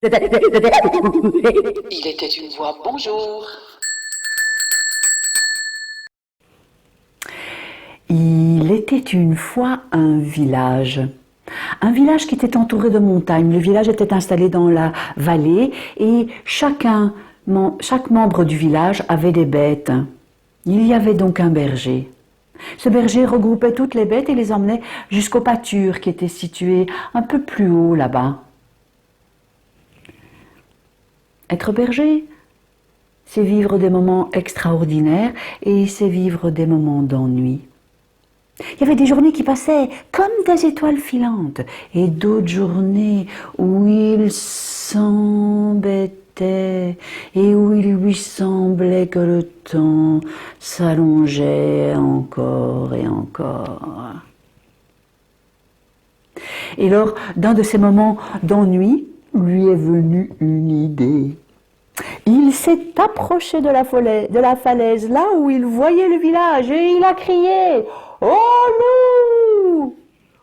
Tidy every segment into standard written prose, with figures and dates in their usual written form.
Il était une fois bonjour. Il était une fois un village. Un village qui était entouré de montagnes. Le village était installé dans la vallée et chaque membre du village avait des bêtes. Il y avait donc un berger. Ce berger regroupait toutes les bêtes et les emmenait jusqu'au pâture qui était situé un peu plus haut là-bas. Être berger, c'est vivre des moments extraordinaires et c'est vivre des moments d'ennui. Il y avait des journées qui passaient comme des étoiles filantes et d'autres journées où il s'embêtait et où il lui semblait que le temps s'allongeait encore et encore. Et lors d'un de ces moments d'ennui, lui est venue une idée. Il s'est approché de la falaise, là où il voyait le village, et il a crié « Au loup!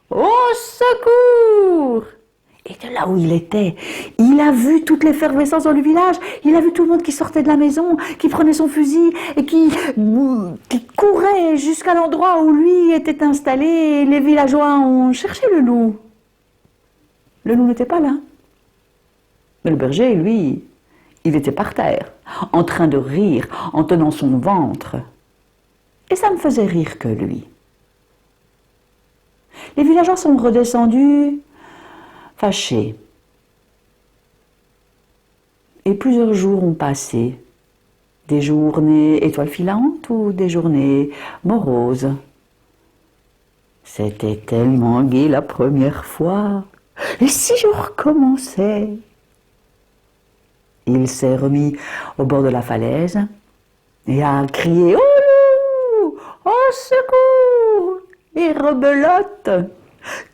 Au secours !» Et de là où il était, il a vu toute l'effervescence dans le village. Il a vu tout le monde qui sortait de la maison, qui prenait son fusil et qui courait jusqu'à l'endroit où lui était installé. Et les villageois ont cherché le loup. Le loup n'était pas là. Mais le berger, lui, il était par terre, en train de rire, en tenant son ventre. Et ça ne faisait rire que lui. Les villageois sont redescendus, fâchés. Et plusieurs jours ont passé. Des journées étoiles filantes ou des journées moroses. C'était tellement gai la première fois. Et si je recommençais ? Il s'est remis au bord de la falaise et a crié « Au loup! Au secours !» Et rebelote.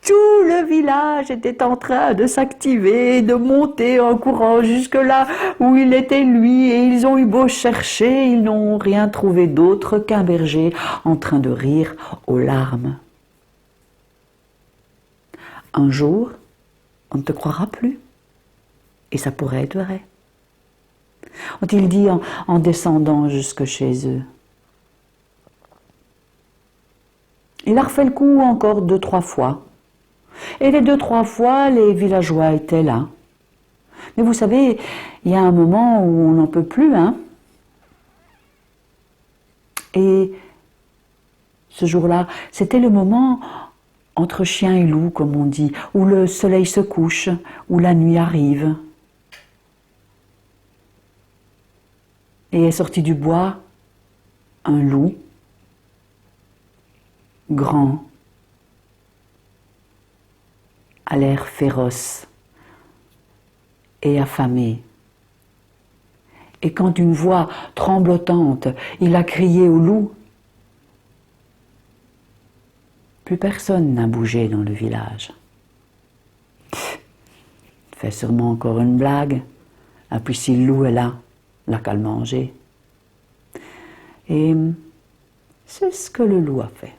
Tout le village était en train de s'activer, de monter en courant jusque là où il était lui, et ils ont eu beau chercher, ils n'ont rien trouvé d'autre qu'un berger en train de rire aux larmes. Un jour, on ne te croira plus, et ça pourrait être vrai. Ont-ils dit en descendant jusque chez eux. Il a refait le coup encore 2-3 fois. Et les 2-3 fois, les villageois étaient là. Mais vous savez, il y a un moment où on n'en peut plus, hein. Et ce jour-là, c'était le moment entre chien et loup, comme on dit, où le soleil se couche, où la nuit arrive. Et est sorti du bois un loup, grand, à l'air féroce et affamé. Et quand d'une voix tremblotante, il a crié au loup, plus personne n'a bougé dans le village. Fait sûrement encore une blague, et puis si le loup est là, n'a qu'à le manger. Et c'est ce que le loup a fait.